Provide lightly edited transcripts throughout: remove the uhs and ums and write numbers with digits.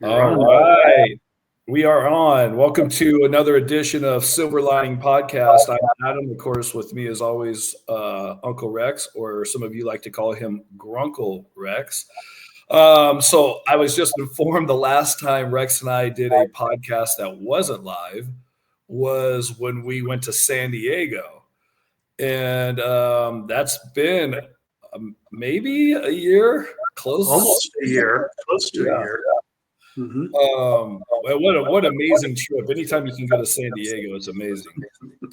All right. We are on. Welcome to another edition of Silver Lining Podcast. I'm Adam. Of course, with me as always, Uncle Rex, or some of you like to call him Grunkle Rex. So I was just informed the last time Rex and I did a podcast that wasn't live was when we went to San Diego. And that's been maybe a year, almost a year, close to a Yeah. year. Mm-hmm. What an amazing trip. Anytime you can go to San Diego, it's amazing.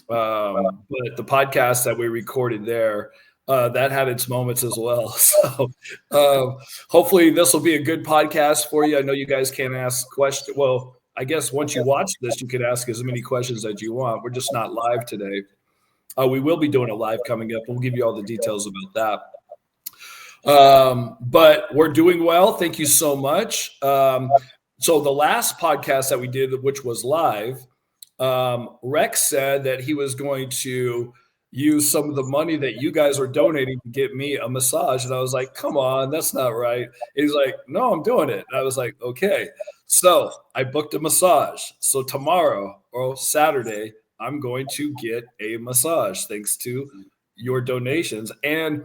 But the podcast that we recorded there, that had its moments as well. So hopefully this will be a good podcast for you. I know you guys can't ask questions. Well, I guess once you watch this, you can ask as many questions as you want. We're just not live today. We will be doing a live coming up. We'll give you all the details about that. But we're doing well. Thank you so much. So the last podcast that we did, which was live, Rex said that he was going to use some of the money that you guys are donating to get me a massage. And I was like, come on, that's not right. And he's like, no, I'm doing it. And I was like, okay. So I booked a massage. So tomorrow or Saturday, I'm going to get a massage thanks to your donations. And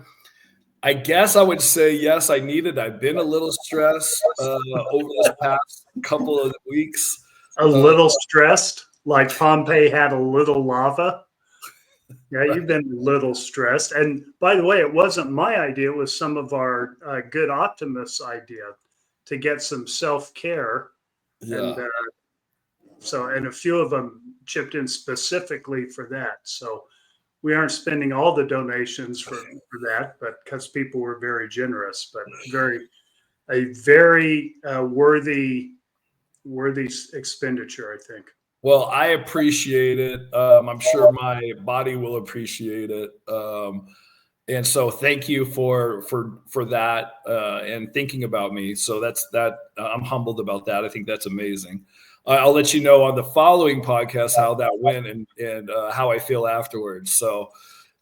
I guess I would say, yes, I need it. I've been a little stressed over this past couple of weeks. A little stressed, like Pompeii had a little lava. Yeah, you've been a little stressed. And by the way, it wasn't my idea. It was some of our good optimists' idea to get some self-care. Yeah. And a few of them chipped in specifically for that. So we aren't spending all the donations for that, but because people were very generous, but a very worthy expenditure, I think. Well, I appreciate it. I'm sure my body will appreciate it. And so thank you for that and thinking about me. So that I'm humbled about that. I think that's amazing. I'll let you know on the following podcast how that went and how I feel afterwards. So,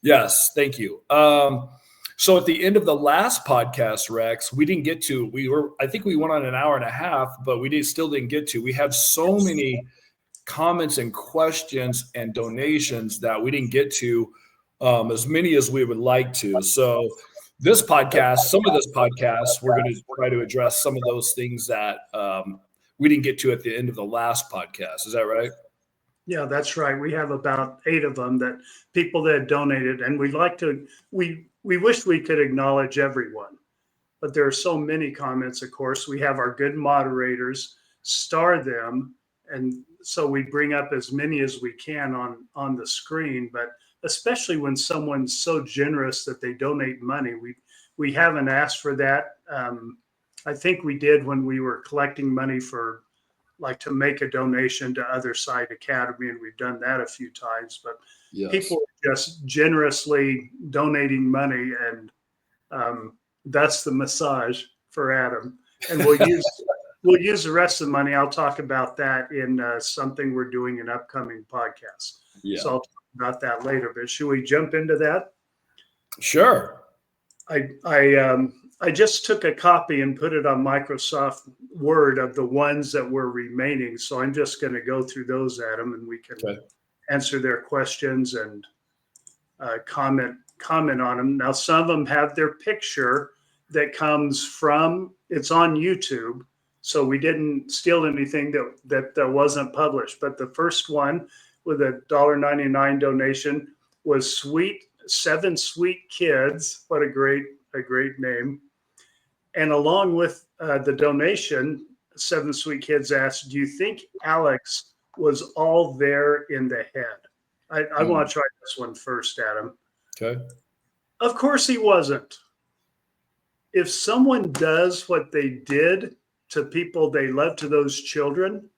yes, thank you. So at the end of the last podcast, Rex, we didn't get to. I think we went on an hour and a half, but we still didn't get to. We had so many comments and questions and donations that we didn't get to as many as we would like to. So some of this podcast, we're going to try to address some of those things that we didn't get to at the end of the last podcast. Is that right? Yeah, that's right. We have about 8 of them that people that donated, and we wish we could acknowledge everyone, but there are so many comments. Of course, we have our good moderators star them, and so we bring up as many as we can on the screen. But especially when someone's so generous that they donate money, we haven't asked for that. I think we did when we were collecting money for to make a donation to Other Side Academy, and we've done that a few times, but yes. People are just generously donating money, and that's the massage for Adam. And we'll use the rest of the money. I'll talk about that in something we're doing in upcoming podcasts. Yeah. So I'll talk about that later, but should we jump into that? Sure. I just took a copy and put it on Microsoft Word of the ones that were remaining. So I'm just going to go through those, Adam, and we can answer their questions and comment on them. Now, some of them have their picture that comes from, it's on YouTube. So we didn't steal anything that wasn't published. But the first one with a $1.99 donation was 7 Sweet Kids. What a great name. And along with the donation, 7 Sweet Kids asked, do you think Alex was all there in the head? I want to try this one first, Adam. Okay. Of course he wasn't. If someone does what they did to people they love, to those children,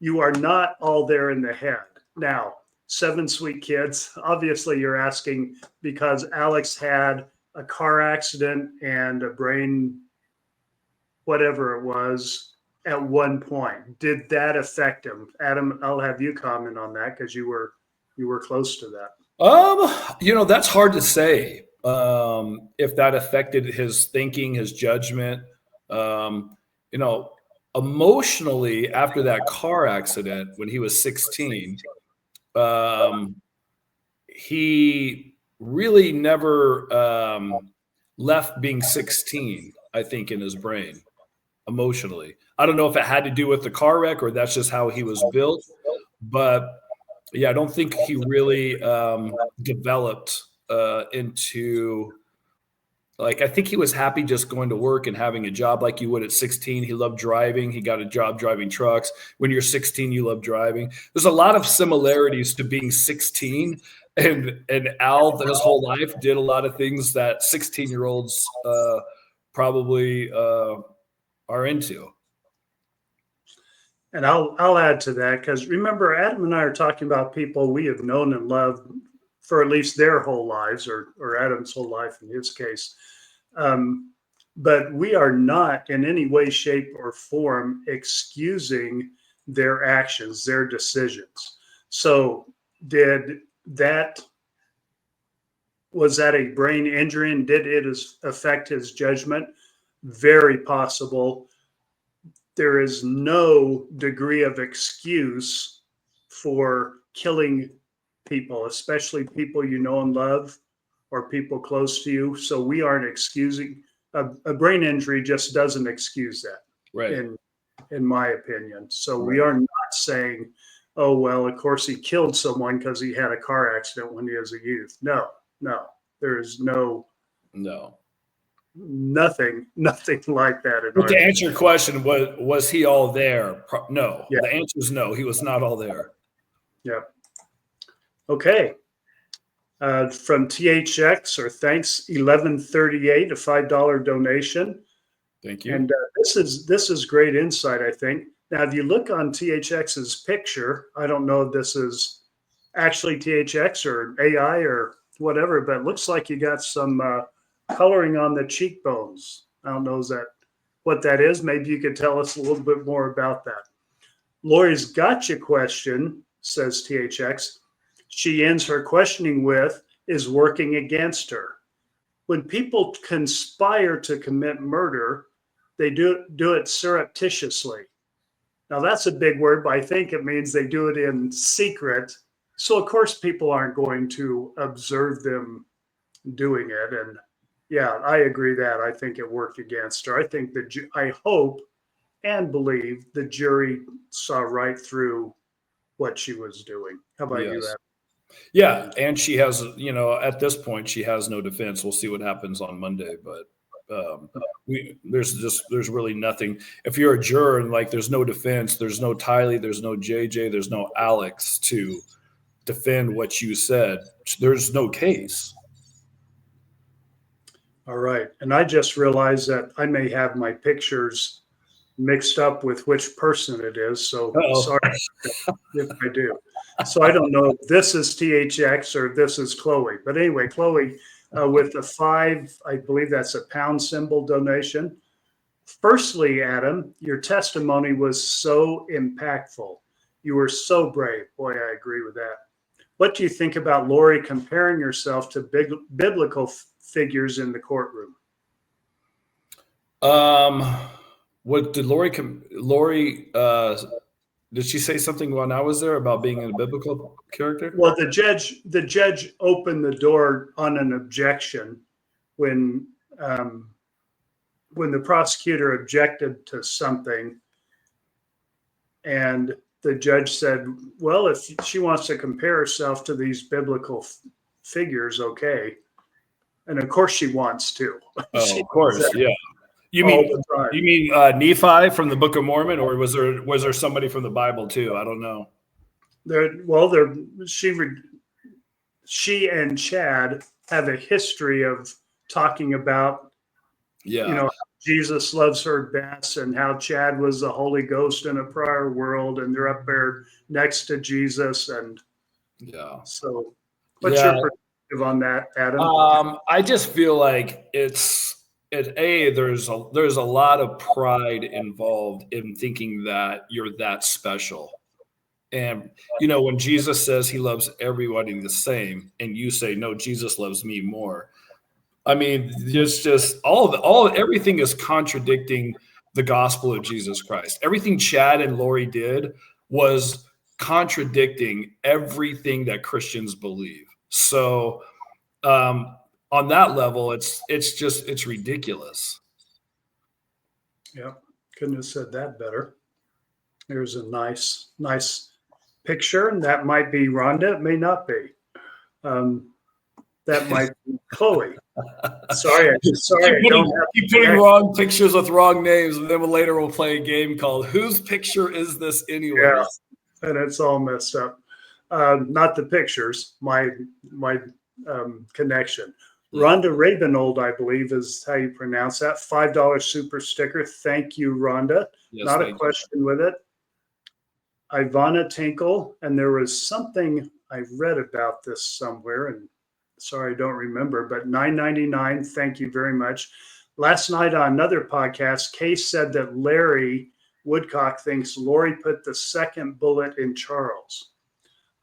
you are not all there in the head. Now, 7 Sweet Kids, obviously you're asking because Alex had a car accident and a brain, whatever it was, at one point. Did that affect him? Adam, I'll have you comment on that because you were close to that. That's hard to say. If that affected his thinking, his judgment. emotionally, after that car accident when he was 16, he really never left being 16, I think, in his brain emotionally. I don't know if it had to do with the car wreck or that's just how he was built, but yeah, I don't think he really developed into, like, I think he was happy just going to work and having a job like you would at 16. He loved driving. He got a job driving trucks. When you're 16, you love driving. There's a lot of similarities to being 16. And Al, his whole life, did a lot of things that 16-year-olds probably are into. And I'll add to that, because remember, Adam and I are talking about people we have known and loved for at least their whole lives, or Adam's whole life in his case. But we are not in any way, shape, or form excusing their actions, their decisions. So was that a brain injury, and did it affect his judgment? Very possible. There is no degree of excuse for killing people, especially people you know and love, or people close to you. So we aren't excusing. A brain injury just doesn't excuse that, right? In my opinion. So we are not saying, oh, well, of course he killed someone because he had a car accident when he was a youth. No, there is nothing like that. But to answer your question, was he all there? No. Yeah. The answer is no. He was not all there. Yeah. Okay. From THX, or thanks 1138, a $5 donation. Thank you. And this is great insight, I think. Now, if you look on THX's picture, I don't know if this is actually THX or AI or whatever, but it looks like you got some coloring on the cheekbones. I don't know what that is. Maybe you could tell us a little bit more about that. Lori's gotcha question, says THX. She ends her questioning with, is working against her. When people conspire to commit murder, they do it surreptitiously. Now, that's a big word, but I think it means they do it in secret. So, of course, people aren't going to observe them doing it. And yeah, I agree that. I think it worked against her. I think I hope and believe the jury saw right through what she was doing. How about you, Adam? Yeah, and she has, at this point, she has no defense. We'll see what happens on Monday, but there's really nothing. If you're a juror and there's no defense, there's no Tylee, there's no JJ, there's no Alex to defend what you said. There's no case. All right, and I just realized that I may have my pictures mixed up with which person it is. So sorry if I do. So I don't know if this is THX or if this is Chloe. But anyway, Chloe, with a 5, I believe that's a pound symbol donation. Firstly, Adam, your testimony was so impactful. You were so brave. Boy, I agree with that. What do you think about Lori comparing herself to biblical figures in the courtroom? What did Lori did she say something when I was there about being a biblical character? Well, the judge opened the door on an objection when the prosecutor objected to something, and the judge said, well, if she wants to compare herself to these biblical figures, okay. And of course she wants to. Oh, of course, yeah. You mean Nephi from the Book of Mormon, or was there somebody from the Bible too? I don't know. She and Chad have a history of talking about, Jesus loves her best, and how Chad was the Holy Ghost in a prior world, and they're up there next to Jesus, and So, what's your perspective on that, Adam? I just feel like there's a lot of pride involved in thinking that you're that special. And, when Jesus says he loves everybody the same, and you say, no, Jesus loves me more. I mean, it's just everything is contradicting the gospel of Jesus Christ. Everything Chad and Lori did was contradicting everything that Christians believe. So on that level, it's ridiculous. Yeah, couldn't have said that better. There's a nice picture, and that might be Rhonda. It may not be. That might be Chloe. Sorry, I don't have keep putting wrong pictures with wrong names, and then later we'll play a game called "Whose Picture Is This Anyway?" Yeah, and it's all messed up. Not the pictures, my connection. Rhonda Rabinold, I believe, is how you pronounce that. $5 super sticker. Thank you, Rhonda. Yes, not a question with it. Ivana Tinkle, and there was something I read about this somewhere, and sorry, I don't remember, but $9.99. Thank you very much. Last night on another podcast, Case said that Larry Woodcock thinks Lori put the second bullet in Charles.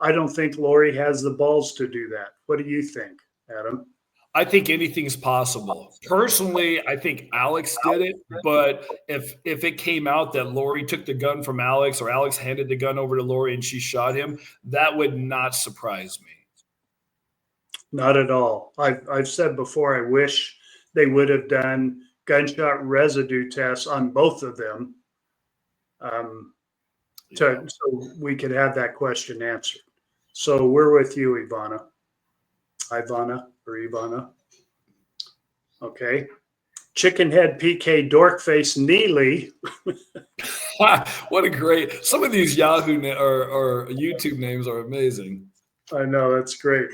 I don't think Lori has the balls to do that. What do you think, Adam? I think anything's possible. Personally, I think Alex did it, but if it came out that Lori took the gun from Alex or Alex handed the gun over to Lori and she shot him, that would not surprise me. Not at all. I've said before, I wish they would have done gunshot residue tests on both of them, so we could have that question answered. So we're with you, Ivana. Okay. Chickenhead PK Dorkface Neely. What a great, some of these Yahoo or YouTube names are amazing. I know, that's great.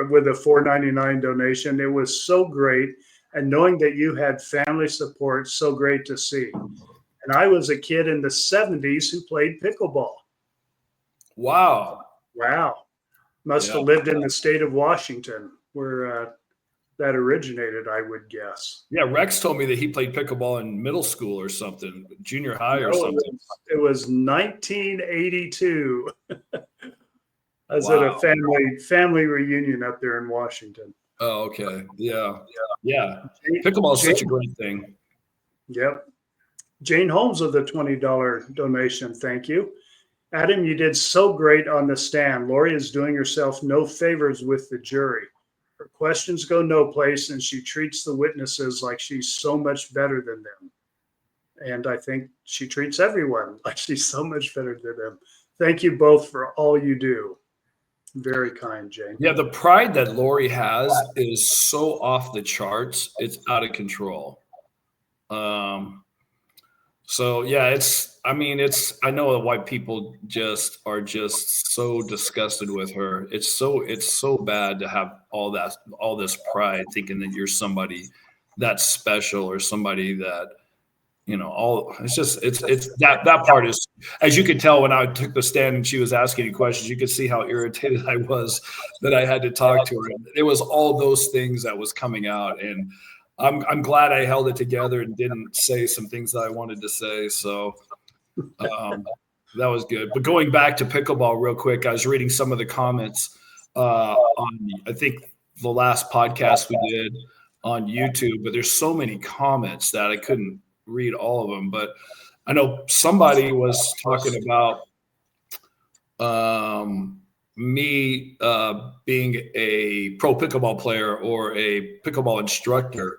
With a $4.99 donation, it was so great. And knowing that you had family support, so great to see. And I was a kid in the 70s who played pickleball. Wow. Must have lived in the state of Washington where that originated, I would guess. Yeah, Rex told me that he played pickleball in middle school or something, junior high or something. It was 1982. I was at a family reunion up there in Washington. Oh, okay. Yeah. Pickleball is such a great thing. Yep. Jane Holmes with the $20 donation. Thank you. Adam, you did so great on the stand. Lori is doing herself no favors with the jury. Her questions go no place, and she treats the witnesses like she's so much better than them. And I think she treats everyone like she's so much better than them. Thank you both for all you do. Very kind, Jane. Yeah, the pride that Lori has is so off the charts. It's out of control. So yeah, I know why people are just so disgusted with her. It's so bad to have all this pride, thinking that you're somebody that's special or somebody that, that part is, as you could tell when I took the stand and she was asking you questions, you could see how irritated I was that I had to talk to her. It was all those things that was coming out, and I'm glad I held it together and didn't say some things that I wanted to say. So that was good. But going back to pickleball real quick, I was reading some of the comments on, I think, the last podcast we did on YouTube, but there's so many comments that I couldn't read all of them. But I know somebody was talking about me being a pro pickleball player or a pickleball instructor,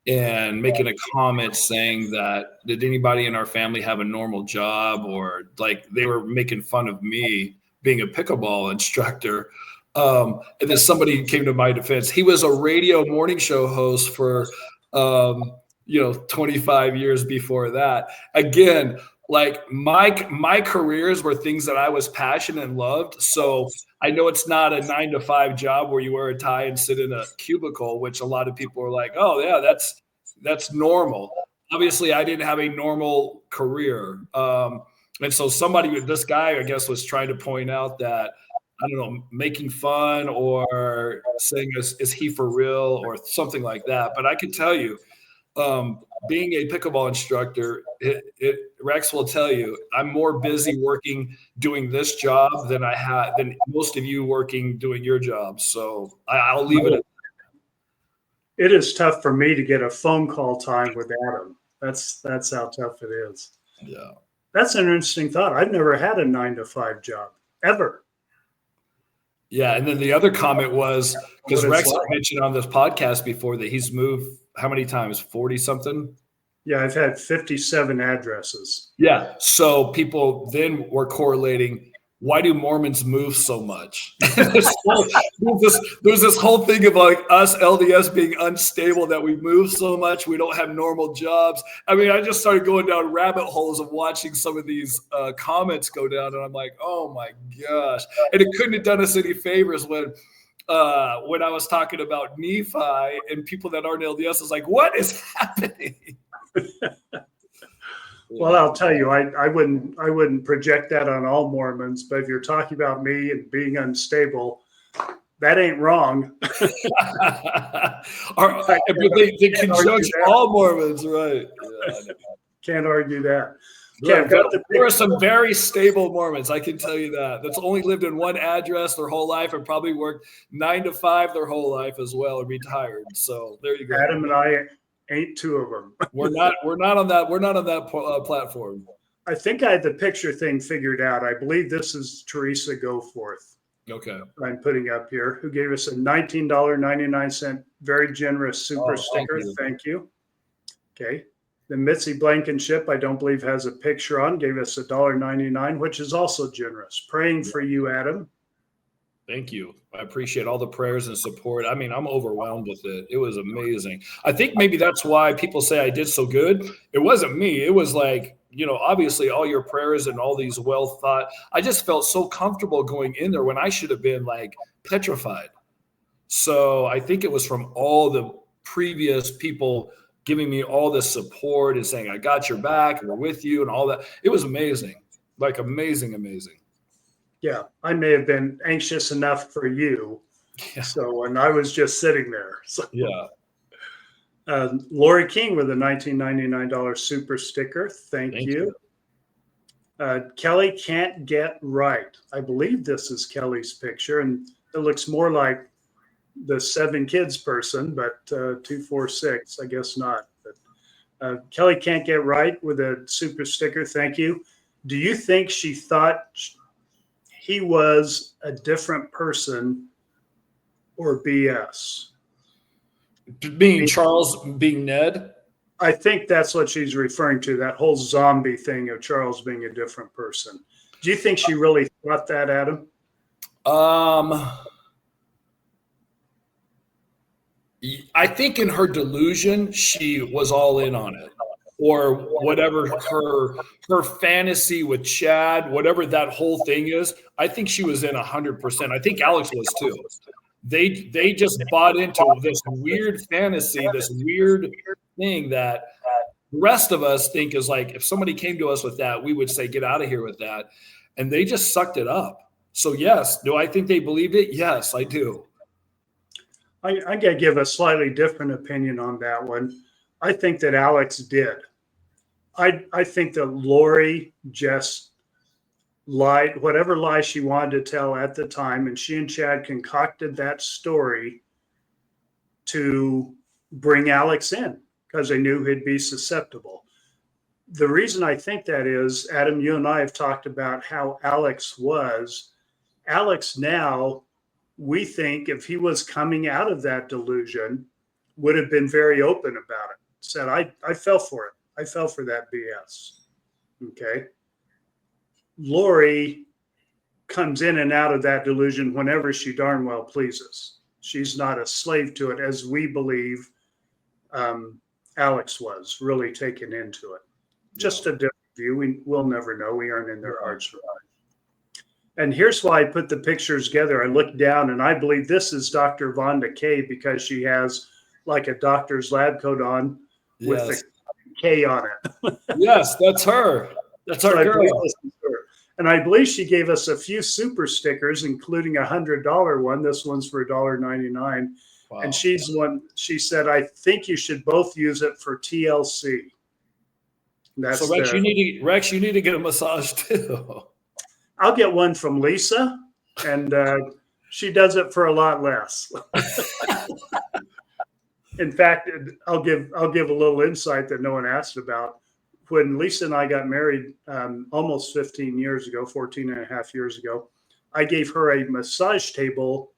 and making a comment saying that, did anybody in our family have a normal job, or like they were making fun of me being a pickleball instructor. And then somebody came to my defense. He was a radio morning show host for 25 years before that. Again, like my careers were things that I was passionate and loved. So I know it's not a 9-to-5 job where you wear a tie and sit in a cubicle, which a lot of people are like, oh yeah, that's normal. Obviously I didn't have a normal career. And so this guy, I guess, was trying to point out that, I don't know, making fun or saying, is he for real or something like that. But I can tell you, being a pickleball instructor, Rex will tell you, I'm more busy working doing this job than most of you working doing your job. So I'll leave it at that. It is tough for me to get a phone call time with Adam. That's how tough it is. Yeah. That's an interesting thought. I've never had a 9 to 5 job ever. Yeah. And then the other comment was because What it's Rex had like. mentioned on this podcast before that he's moved how many times? 40 something? Yeah, I've had 57 addresses. Yeah. So people then were correlating, why do Mormons move so much? there's this whole thing of like us LDS being unstable, that we move so much, we don't have normal jobs. I mean, I just started going down rabbit holes of watching some of these comments go down, and I'm like, oh my gosh. And it couldn't have done us any favors when I was talking about Nephi and people that aren't LDS is like, what is happening? Well, I'll tell you, I wouldn't project that on all Mormons, but if you're talking about me and being unstable, that ain't wrong. They conjunction all Mormons, right? Yeah, can't argue that. Right, there are some very stable Mormons, I can tell you that. That's only lived in one address their whole life and probably worked 9 to 5 their whole life as well and retired. So there you go. Adam and I ain't two of them. We're not on that platform. I think I had the picture thing figured out. I believe this is Teresa Goforth. Okay. I'm putting up here, who gave us a $19.99 very generous super sticker. Thank you. Okay. The Mitzi Blankenship, I don't believe has a picture on, gave us $1.99, which is also generous. Praying for you, Adam. Thank you. I appreciate all the prayers and support. I mean, I'm overwhelmed with it. It was amazing. I think maybe that's why people say I did so good. It wasn't me. It was like, obviously all your prayers and all these well thought. I just felt so comfortable going in there when I should have been like petrified. So I think it was from all the previous people giving me all this support and saying, I got your back, we're with you and all that. It was amazing, like amazing. Yeah, I may have been anxious enough for you. Yeah. So, and I was just sitting there. So, yeah. Lori King with a $19.99 super sticker. Thank you. Kelly Can't Get Right. I believe this is Kelly's picture, and it looks more like the 7 kids person, but 246, I guess not. But Kelly Can't Get Right with a super sticker. Thank you. Do you think she thought he was a different person or BS? Being Charles, being Ned? I think that's what she's referring to, that whole zombie thing of Charles being a different person. Do you think she really thought that, Adam? I think in her delusion, she was all in on it, or whatever her fantasy with Chad, whatever that whole thing is. I think she was in 100%. I think Alex was too. They just bought into this weird fantasy, this weird thing that the rest of us think is like, if somebody came to us with that, we would say, get out of here with that. And they just sucked it up. So yes, do I think they believed it? Yes, I do. I got to give a slightly different opinion on that one. I think that Alex did. I think that Lori just lied, whatever lie she wanted to tell at the time, and she and Chad concocted that story to bring Alex in because they knew he'd be susceptible. The reason I think that is, Adam, you and I have talked about how Alex was. Alex now, we think if he was coming out of that delusion, would have been very open about it. Said, I fell for it. I fell for that BS. Okay. Lori comes in and out of that delusion whenever she darn well pleases. She's not a slave to it, as we believe Alex was really taken into it. Just a different view. We'll never know. We aren't in their hearts. And here's why I put the pictures together. I looked down, and I believe this is Dr. Vonda K, because she has like a doctor's lab coat on with the K on it. Yes, that's her. That's our girl. And I believe she gave us a few super stickers, including $100 one. This one's for $1.99. Wow. And she said, I think you should both use it for TLC. That's so Rex, you need to get a massage too. I'll get one from Lisa, and she does it for a lot less. In fact, I'll give a little insight that no one asked about. When Lisa and I got married almost 15 years ago, 14 and a half years ago, I gave her a massage table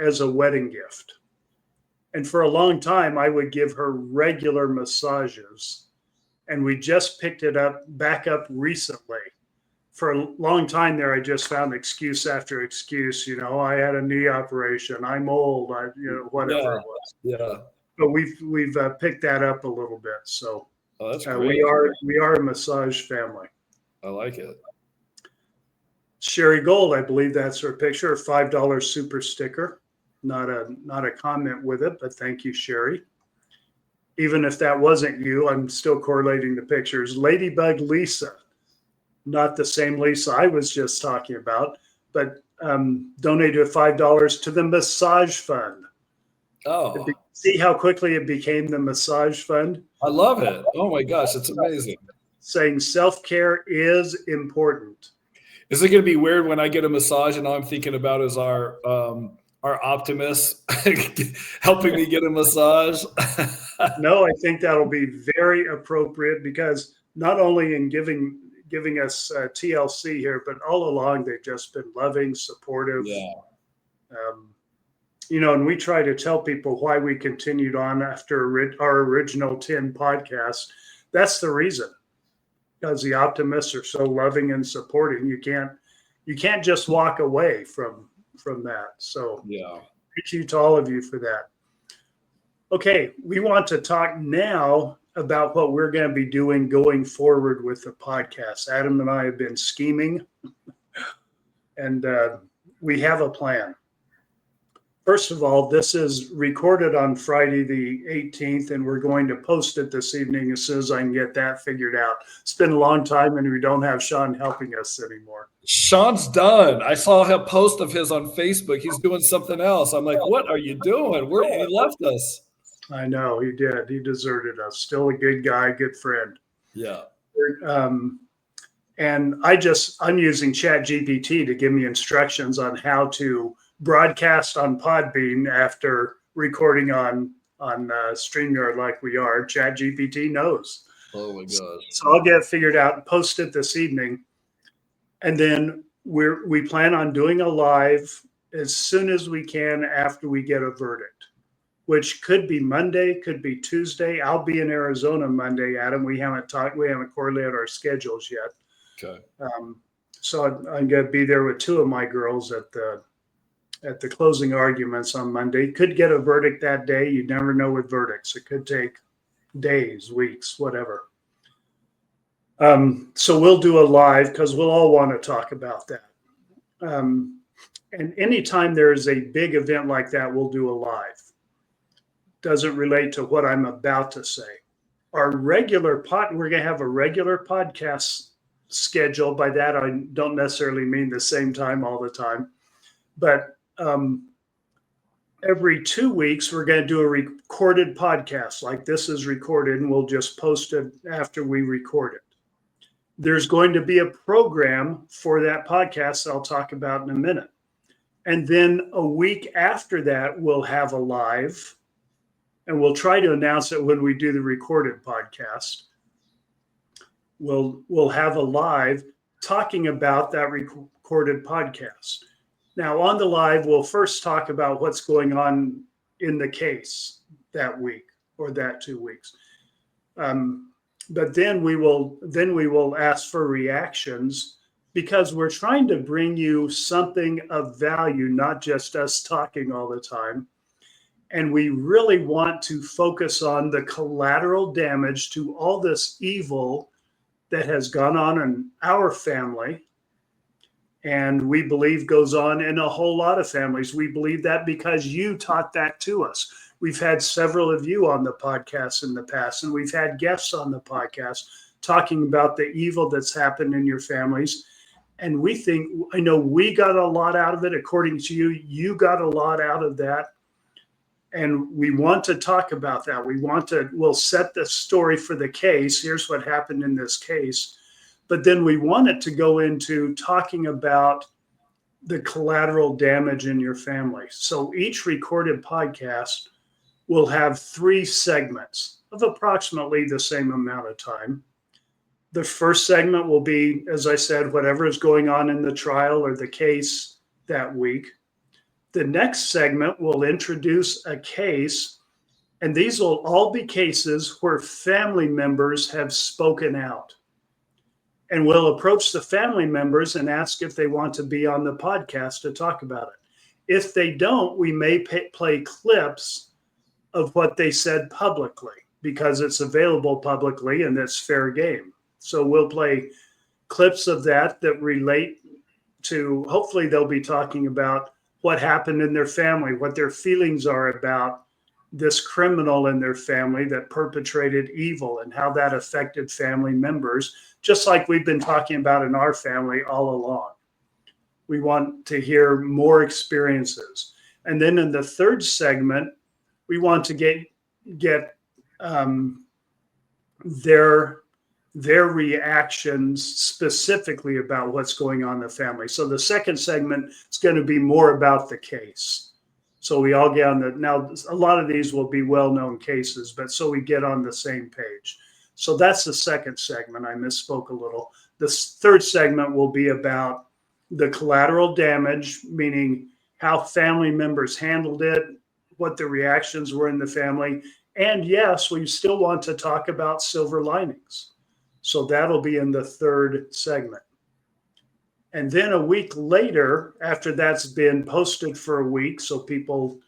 as a wedding gift. And for a long time, I would give her regular massages. And we just picked it back up recently. For a long time there, I just found excuse after excuse. I had a knee operation. I'm old. Whatever it was. Yeah. But we've picked that up a little bit. So that's great. we are a massage family. I like it. Sherry Gold, I believe that's her picture. $5 super sticker. Not a comment with it, but thank you, Sherry. Even if that wasn't you, I'm still correlating the pictures. Ladybug Lisa, not the same Lisa I was just talking about, but donated $5 to the massage fund. Oh, see how quickly it became the massage fund? I love it. Oh my gosh, it's amazing. Saying self-care is important. Is it going to be weird when I get a massage and all I'm thinking about is our Optimus helping me get a massage? No, I think that'll be very appropriate because not only in giving us TLC here, but all along they've just been loving, supportive. Yeah. And we try to tell people why we continued on after our original 10 podcasts. That's the reason, because the Optimists are so loving and supporting. You can't just walk away from that. So yeah, thank you to all of you for that. Okay, we want to talk now about what we're going to be doing going forward with the podcast. Adam and I have been scheming, and we have a plan. First of all, this is recorded on Friday the 18th, and we're going to post it this evening as soon as I can get that figured out. It's been a long time, and we don't have Sean helping us anymore. Sean's done. I saw a post of his on Facebook. He's doing something else. I'm like, what are you doing? He left us. I know, he did. He deserted us. Still a good guy, good friend. Yeah. And I'm using ChatGPT to give me instructions on how to broadcast on Podbean after recording on StreamYard like we are. ChatGPT knows. Oh my gosh. So I'll get it figured out and post it this evening. And then we plan on doing a live as soon as we can after we get a verdict, which could be Monday, could be Tuesday. I'll be in Arizona Monday, Adam. We haven't correlated our schedules yet. Okay. So I'm going to be there with two of my girls at the closing arguments on Monday. Could get a verdict that day. You never know with verdicts. It could take days, weeks, whatever. So we'll do a live because we'll all want to talk about that. And anytime there's a big event like that, we'll do a live. Doesn't relate to what I'm about to say. We're going to have a regular podcast schedule. By that, I don't necessarily mean the same time all the time, but every 2 weeks, we're going to do a recorded podcast like this is recorded, and we'll just post it after we record it. There's going to be a program for that podcast that I'll talk about in a minute. And then a week after that, we'll have a live, and we'll try to announce it when we do the recorded podcast. We'll have a live talking about that recorded podcast. Now, on the live, we'll first talk about what's going on in the case that week or that 2 weeks. But then we will ask for reactions because we're trying to bring you something of value, not just us talking all the time. And we really want to focus on the collateral damage to all this evil that has gone on in our family. And we believe goes on in a whole lot of families. We believe that because you taught that to us. We've had several of you on the podcast in the past, and we've had guests on the podcast talking about the evil that's happened in your families. And I know we got a lot out of it. According to you, you got a lot out of that. And we want to talk about that. We'll set the story for the case. Here's what happened in this case. But then we want it to go into talking about the collateral damage in your family. So each recorded podcast will have 3 segments of approximately the same amount of time. The first segment will be, as I said, whatever is going on in the trial or the case that week. The next segment will introduce a case, and these will all be cases where family members have spoken out. And we'll approach the family members and ask if they want to be on the podcast to talk about it. If they don't, we may play clips of what they said publicly because it's available publicly and it's fair game. So we'll play clips of that relate to, hopefully they'll be talking about what happened in their family, what their feelings are about this criminal in their family that perpetrated evil and how that affected family members, just like we've been talking about in our family all along. We want to hear more experiences. And then in the third segment, we want to get their reactions specifically about what's going on in the family. So the second segment is going to be more about the case. So we all get on now a lot of these will be well-known cases, but so we get on the same page. So that's the second segment. I misspoke a little. The third segment will be about the collateral damage, meaning how family members handled it, what the reactions were in the family. And yes, we still want to talk about silver linings. So that'll be in the third segment. And then a week later, after that's been posted for a week, so people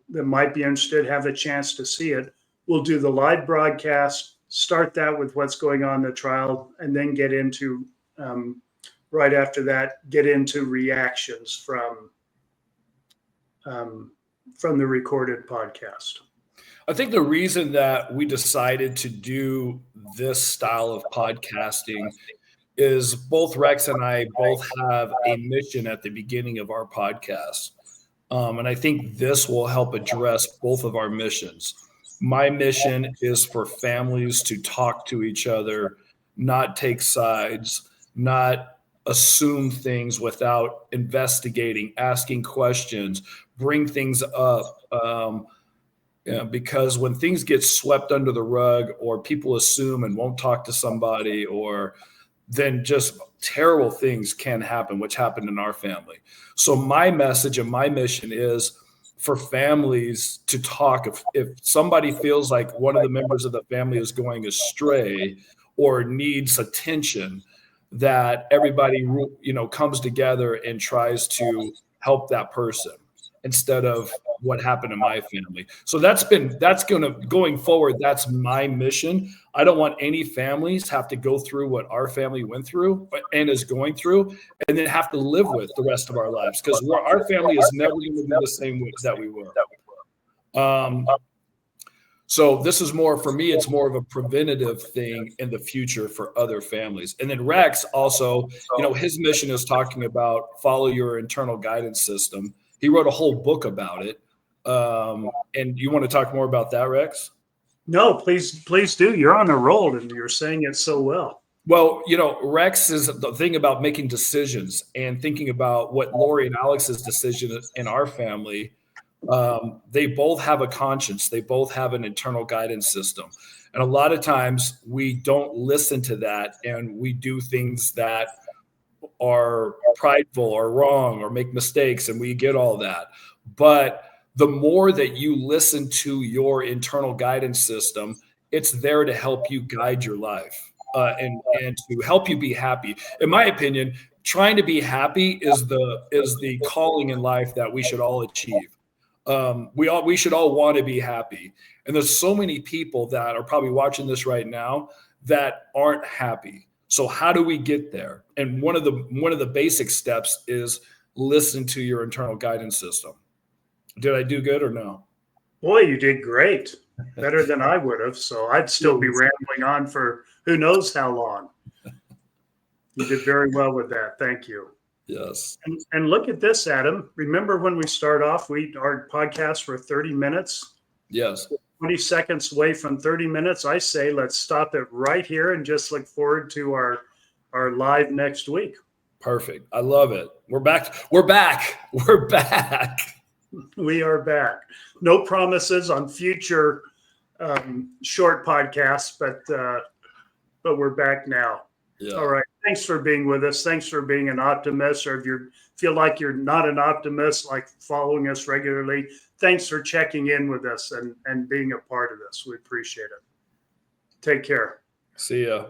that might be interested have a chance to see it, we'll do the live broadcast, start that with what's going on in the trial, and then get into, right after that, get into reactions from the recorded podcast. I think the reason that we decided to do this style of podcasting is both Rex and I both have a mission at the beginning of our podcast. And I think this will help address both of our missions. My mission is for families to talk to each other, not take sides, not assume things without investigating, asking questions, bring things up. Because when things get swept under the rug or people assume and won't talk to somebody, or then just terrible things can happen, which happened in our family. So my message and my mission is for families to talk. If somebody feels like one of the members of the family is going astray or needs attention, that everybody, comes together and tries to help that person instead of what happened in my family. So going forward, that's my mission. I don't want any families have to go through what our family went through and is going through and then have to live with the rest of our lives, because our family is never going to be the same that we were. So this is more, for me, it's more of a preventative thing in the future for other families. And then Rex also, his mission is talking about follow your internal guidance system. He wrote a whole book about it. And you want to talk more about that, Rex? No, please do. You're on a roll and you're saying it so well. Well, Rex is the thing about making decisions and thinking about what Lori and Alex's decision in our family. They both have a conscience. They both have an internal guidance system. And a lot of times we don't listen to that and we do things that are prideful or wrong or make mistakes, and we get all that. But the more that you listen to your internal guidance system, it's there to help you guide your life and to help you be happy. In my opinion, trying to be happy is the calling in life that we should all achieve. We should all want to be happy. And there's so many people that are probably watching this right now that aren't happy. So how do we get there? And one of the basic steps is listen to your internal guidance system. Did I do good or no? Boy, you did great. Better than I would have. So I'd still be rambling on for who knows how long. You did very well with that. Thank you. Yes. And look at this, Adam. Remember when we start off, our podcast were 30 minutes? Yes. 20 seconds away from 30 minutes. I say let's stop it right here and just look forward to our live next week. Perfect. I love it. We're back. We're back. We are back. No promises on future short podcasts, but we're back now. Yeah. All right. Thanks for being with us. Thanks for being an optimist, or if you feel like you're not an optimist, like following us regularly, thanks for checking in with us and being a part of this. We appreciate it. Take care. See ya.